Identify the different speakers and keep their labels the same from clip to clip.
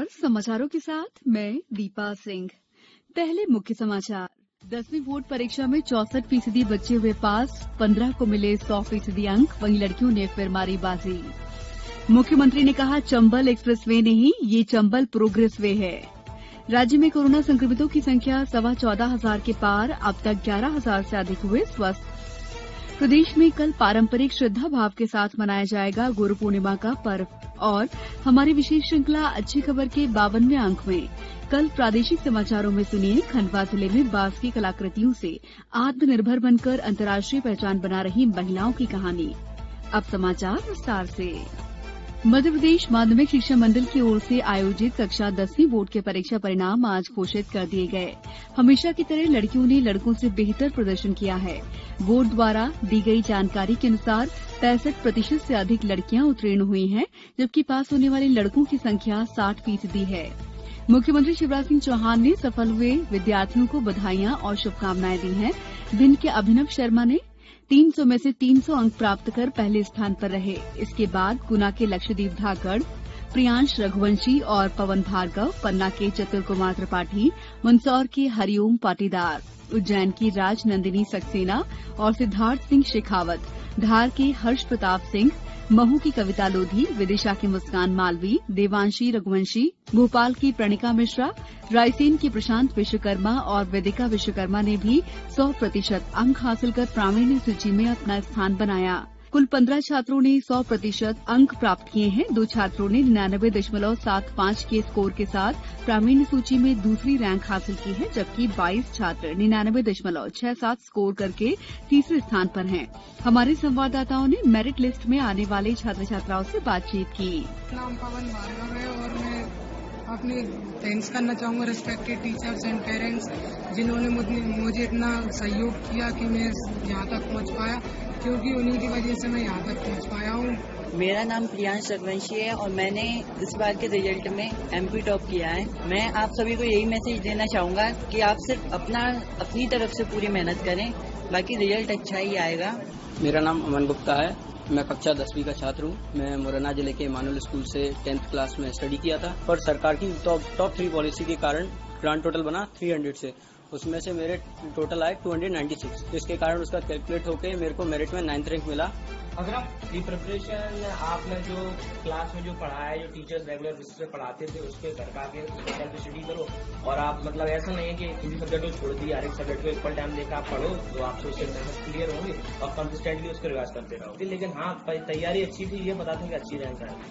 Speaker 1: नमस्कार। समाचारों के साथ मैं दीपा सिंह। पहले मुख्य समाचार। 10वीं बोर्ड परीक्षा में 64% बच्चे हुए पास, 15 को मिले 100% अंक। वहीं लड़कियों ने फिर मारी बाजी। मुख्यमंत्री ने कहा, चंबल एक्सप्रेस वे नहीं, ये चंबल प्रोग्रेस वे है। राज्य में कोरोना संक्रमितों की संख्या 14,500 के पार। अब तक 11,000 से अधिक हुए स्वस्थ। प्रदेश में कल पारंपरिक श्रद्धा भाव के साथ मनाया जाएगा गुरु पूर्णिमा का पर्व। और हमारी विशेष श्रृंखला अच्छी खबर के 52वें अंक में कल प्रादेशिक समाचारों में सुनिए, खंडवा जिले में बांस की कलाकृतियों से आत्मनिर्भर बनकर अंतर्राष्ट्रीय पहचान बना रही महिलाओं की कहानी। अब समाचार विस्तार से। मध्यप्रदेश माध्यमिक शिक्षा मंडल की ओर से आयोजित कक्षा 10वीं बोर्ड के परीक्षा परिणाम आज घोषित कर दिए गए। हमेशा की तरह लड़कियों ने लड़कों से बेहतर प्रदर्शन किया है। बोर्ड द्वारा दी गई जानकारी के अनुसार 65% से अधिक लड़कियां उत्तीर्ण हुई हैं, जबकि पास होने वाले लड़कों की संख्या 60% है। मुख्यमंत्री शिवराज सिंह चौहान ने सफल हुए विद्यार्थियों को बधाइयां और शुभकामनाएं दी हैं। भिंड के अभिनव शर्मा ने 300 में से 300 अंक प्राप्त कर पहले स्थान पर रहे। इसके बाद गुना के लक्षदीप धाकड़, प्रियांश रघुवंशी और पवन भार्गव, पन्ना के चतुर कुमार त्रिपाठी, मंदसौर के हरिओम पाटीदार, उज्जैन की राजनंदिनी सक्सेना और सिद्धार्थ सिंह शेखावत, धार के हर्ष प्रताप सिंह, महू की कविता लोधी, विदिशा की मुस्कान मालवी, देवांशी रघुवंशी, भोपाल की प्रणिका मिश्रा, रायसेन के प्रशांत विश्वकर्मा और वेदिका विश्वकर्मा ने भी 100% अंक हासिल कर प्रावीण्य सूची में अपना स्थान बनाया। कुल 15 छात्रों ने 100% अंक प्राप्त किए हैं। 2 छात्रों ने 99.75 के स्कोर के साथ प्रावीण्य सूची में दूसरी रैंक हासिल की है, जबकि 22 छात्र 99.67 स्कोर करके तीसरे स्थान पर हैं। हमारे संवाददाताओं ने मेरिट लिस्ट में आने वाले छात्र छात्राओं से बातचीत की।
Speaker 2: नाम पवन भार्गव है और मैं अपने थैंक्स करना चाहूँगा रिस्पेक्टेड टीचर्स एंड पेरेंट्स, जिन्होंने मुझे इतना सहयोग किया कि मैं यहाँ तक पहुँच पाया, क्योंकि उन्हीं की वजह से मैं यहाँ तक पहुँच पाया हूँ।
Speaker 3: मेरा नाम प्रियांश रघुवंशी है और मैंने इस बार के रिजल्ट में एमपी टॉप किया है। मैं आप सभी को यही मैसेज देना चाहूँगा कि आप सिर्फ अपनी तरफ से पूरी मेहनत करें, बाकी रिजल्ट अच्छा ही आएगा।
Speaker 4: मेरा नाम अमन गुप्ता है। मैं कक्षा 10वीं का छात्र हूँ। मैं मुरैना जिले के इमानुअल स्कूल से 10th क्लास में स्टडी किया था, पर सरकार की टॉप 3 पॉलिसी के कारण ग्रांड टोटल बना 300 से, उसमें से मेरे टोटल आए 296। तो इसके कारण उसका कैलकुलेट होकर मेरे को मेरिट में 9th रैंक मिला।
Speaker 5: अगर आप प्री प्रिपरेशन आपने जो क्लास में जो पढ़ा है, जो टीचर्स रेगुलर बेसिस पे पढ़ाते थे, उस पर घर का आके सेल्फ स्टडी करो। और आप मतलब ऐसा नहीं है कि किसी सब्जेक्ट को छोड़ दिया, हर एक सब्जेक्ट को इक्वल टाइम देकर आप पढ़ो, तो आपसे उससे क्लियर होंगे और कंसिस्टेंटली उसको रिवाइज करते रहोगे। लेकिन हाँ, तैयारी अच्छी थी, ये पता था कि अच्छी रैंक आएगी।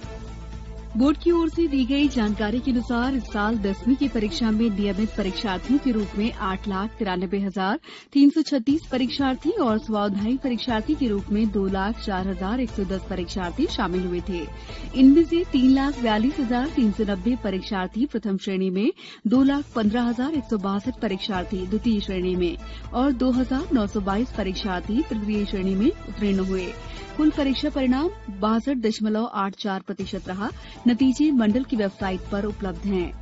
Speaker 1: बोर्ड की ओर से दी गई जानकारी के अनुसार इस साल 10वीं की परीक्षा में नियमित परीक्षार्थियों के रूप में 8,93,336 परीक्षार्थी और स्वाध्यायी परीक्षार्थी के रूप में 2,04,110 परीक्षार्थी शामिल हुए थे। इनमें से 3,42,390 परीक्षार्थी प्रथम श्रेणी में, 2,15,162 परीक्षार्थी द्वितीय श्रेणी में और 2,922 परीक्षार्थी तृतीय श्रेणी में उत्तीर्ण हुए। कुल परीक्षा परिणाम 62.84% रहा। नतीजे मंडल की वेबसाइट पर उपलब्ध हैं।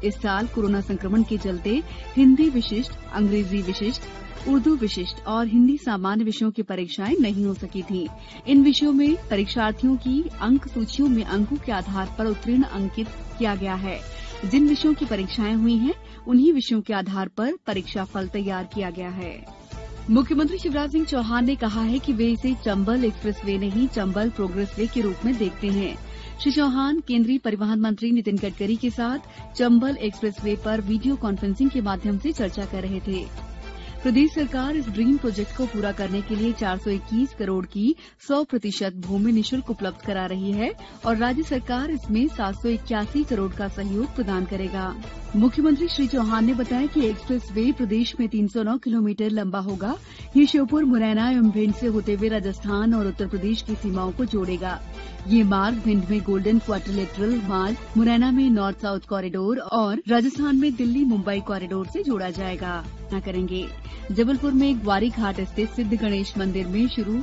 Speaker 1: इस साल कोरोना संक्रमण के चलते हिंदी विशिष्ट, अंग्रेजी विशिष्ट, उर्दू विशिष्ट और हिंदी सामान्य विषयों की परीक्षाएं नहीं हो सकी थीं। इन विषयों में परीक्षार्थियों की अंक सूचियों में अंकों के आधार पर उत्तीर्ण अंकित किया गया है। जिन विषयों की परीक्षाएं हुई हैं, उन्हीं विषयों के आधार पर परीक्षा फल तैयार किया गया है। मुख्यमंत्री शिवराज सिंह चौहान ने कहा है कि वे इसे चंबल एक्सप्रेस वे नहीं, चंबल प्रोग्रेस वे के रूप में देखते हैं। श्री चौहान केंद्रीय परिवहन मंत्री नितिन गडकरी के साथ चंबल एक्सप्रेस वे पर वीडियो कॉन्फ्रेंसिंग के माध्यम से चर्चा कर रहे थे। प्रदेश सरकार इस ड्रीम प्रोजेक्ट को पूरा करने के लिए 421 करोड़ की 100% भूमि निःशुल्क उपलब्ध करा रही है और राज्य सरकार इसमें 781 करोड़ का सहयोग प्रदान करेगा। मुख्यमंत्री श्री चौहान ने बताया कि एक्सप्रेस वे प्रदेश में 309 किलोमीटर लंबा होगा। ये श्योपुर, मुरैना एवं भिंड से होते हुए राजस्थान और उत्तर प्रदेश की सीमाओं को जोड़ेगा। ये मार्ग भिंड में गोल्डन क्वाड्रिलेटरल मार्ग, मुरैना में नॉर्थ साउथ कॉरिडोर और राजस्थान में दिल्ली मुंबई कॉरिडोर से जोड़ा जाएगा। करेंगे जबलपुर में ग्वारी घाट स्थित सिद्ध गणेश मंदिर में शुरू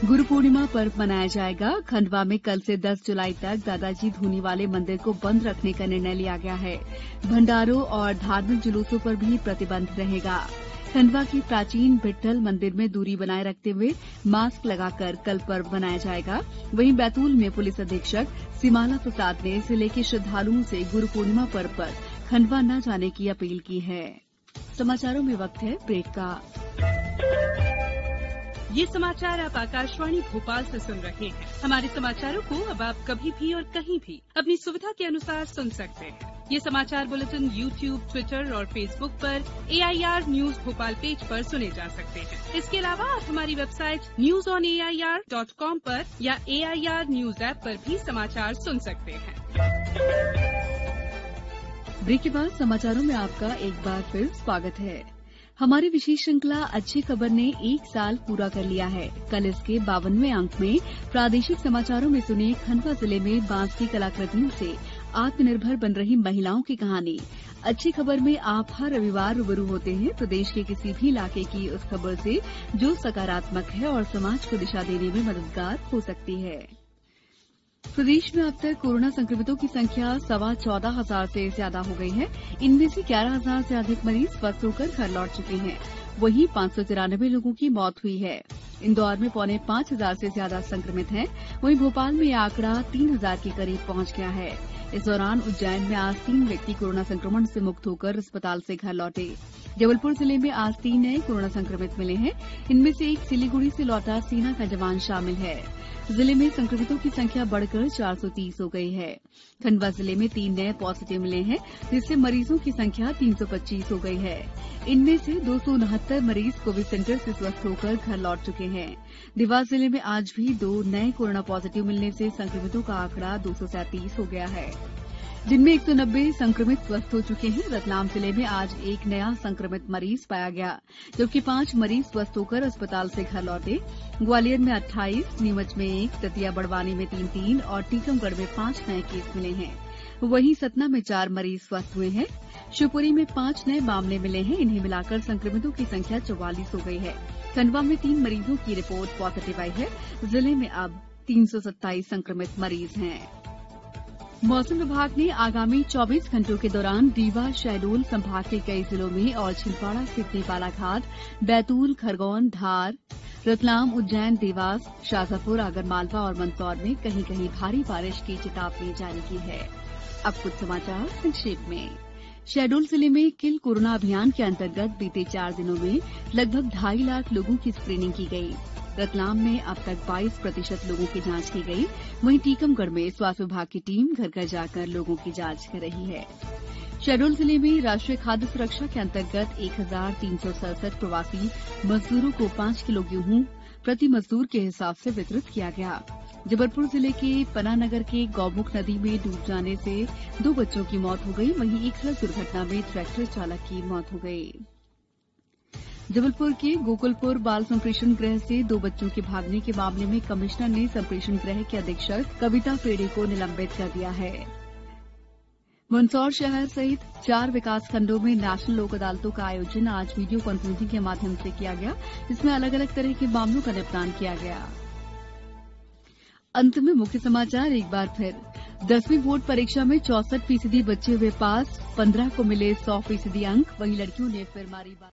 Speaker 1: गुरु पूर्णिमा पर्व मनाया जाएगा। खंडवा में कल से 10 जुलाई तक दादाजी धूनी वाले मंदिर को बंद रखने का निर्णय लिया गया है। भंडारों और धार्मिक जुलूसों पर भी प्रतिबंध रहेगा। खंडवा के प्राचीन विट्ठल मंदिर में दूरी बनाए रखते हुए मास्क लगाकर कल पर्व मनाया जाएगा। वहीं बैतूल में पुलिस अधीक्षक सिमाला प्रसाद ने जिले के श्रद्धालुओं से गुरु पूर्णिमा पर्व पर खंडवा न जाने की अपील की है। समाचारों में वक्त है ब्रेक का।
Speaker 6: ये समाचार आप आकाशवाणी भोपाल से सुन रहे हैं। हमारे समाचारों को अब आप कभी भी और कहीं भी अपनी सुविधा के अनुसार सुन सकते हैं। ये समाचार बुलेटिन YouTube, ट्विटर और फेसबुक पर AIR न्यूज भोपाल पेज पर सुने जा सकते हैं। इसके अलावा आप हमारी वेबसाइट newsonair.com पर या AIR न्यूज ऐप पर भी समाचार सुन सकते हैं।
Speaker 1: ब्रेक के बाद समाचारों में आपका एक बार फिर स्वागत है। हमारी विशेष श्रृंखला अच्छी खबर ने 1 साल पूरा कर लिया है। कल इसके 52वें अंक में प्रादेशिक समाचारों में सुने खंडवा जिले में बांस की कलाकृतियों से आत्मनिर्भर बन रही महिलाओं की कहानी। अच्छी खबर में आप हर रविवार रूबरू होते हैं प्रदेश के किसी भी इलाके की उस खबर से जो सकारात्मक है और समाज को दिशा देने में मददगार हो सकती है। प्रदेश में अब तक कोरोना संक्रमितों की संख्या 14,500 से ज्यादा हो गई है। इनमें से 11,000 से अधिक मरीज स्वस्थ होकर घर लौट चुके हैं। वहीं 593 लोगों की मौत हुई है। इंदौर में 4,500 से ज्यादा संक्रमित हैं। वहीं भोपाल में यह आंकड़ा 3,000 के करीब पहुंच गया है। इस दौरान उज्जैन में आज 3 व्यक्ति कोरोना संक्रमण से मुक्त होकर अस्पताल से घर लौटे। जबलपुर जिले में आज 3 नए कोरोना संक्रमित मिले हैं। इनमें से एक सिलीगुड़ी से लौटा सेना का जवान शामिल है। जिले में संक्रमितों की संख्या बढ़कर 430 हो गई है। खंडवा जिले में 3 नए पॉजिटिव मिले हैं, जिससे मरीजों की संख्या 325 हो गई है। इनमें से 269 मरीज कोविड सेंटर से स्वस्थ होकर घर लौट चुके हैं। देवास जिले में आज भी 2 नए कोरोना पॉजिटिव मिलने से संक्रमितों का आंकड़ा 237 हो गया है, जिनमें 190 संक्रमित स्वस्थ हो चुके हैं। रतलाम जिले में आज एक नया संक्रमित मरीज पाया गया, जबकि 5 मरीज स्वस्थ होकर अस्पताल से घर लौटे। ग्वालियर में 28, नीमच में 1, दतिया बड़वानी में 3 और टीकमगढ़ में 5 नए केस मिले हैं। वहीं सतना में 4 मरीज स्वस्थ हुए हैं। शिवपुरी में 5 नए मामले मिले हैं। इन्हें मिलाकर संक्रमितों की संख्या 44 हो गई है। खंडवा में 3 मरीजों की रिपोर्ट पॉजिटिव आई है। जिले में अब 327 संक्रमित मरीज हैं। मौसम विभाग ने आगामी 24 घंटों के दौरान रीवा, शहडोल संभाग के कई जिलों में और छिंदवाड़ा, सिवनी, बालाघाट, बैतूल, खरगोन, धार, रतलाम, उज्जैन, देवास, शाजापुर, आगरमालवा और मंदसौर में कहीं कहीं भारी बारिश की चेतावनी जारी की है। अब कुछ समाचार संक्षेप में। शहडोल जिले में किल कोरोना अभियान के अंतर्गत बीते 4 दिनों में लगभग 2.5 लाख लोगों की स्क्रीनिंग की गई। रतलाम में अब तक 22% लोगों की जांच की गई। वहीं टीकमगढ़ में स्वास्थ्य विभाग की टीम घर घर जाकर लोगों की जांच कर रही है। शहडोल जिले में राष्ट्रीय खाद्य सुरक्षा के अंतर्गत 1,367 प्रवासी मजदूरों को 5 किलो गेहूं प्रति मजदूर के हिसाब से वितरित किया गया। जबलपुर जिले के पनानगर के गौमुख नदी में डूब जाने से 2 बच्चों की मौत हो गई। वहीं एक सड़क दुर्घटना में ट्रैक्टर चालक की मौत हो गई। जबलपुर के गोकुलपुर बाल संप्रेषण गृह से 2 बच्चों के भागने के मामले में कमिश्नर ने संप्रेषण गृह के अधीक्षक कविता पेड़े को निलंबित कर दिया है। मंदसौर शहर सहित 4 विकास खंडों में नेशनल लोक अदालतों का आयोजन आज वीडियो कॉन्फ्रेंसिंग के माध्यम से किया गया, जिसमें अलग अलग तरह के मामलों का निपटान किया गया। अंत में मुख्य समाचार एक बार फिर। 10वीं बोर्ड परीक्षा में 64% बच्चे हुए पास, 15 को मिले 100% अंक। वहीं लड़कियों ने फिर मारी बाजी।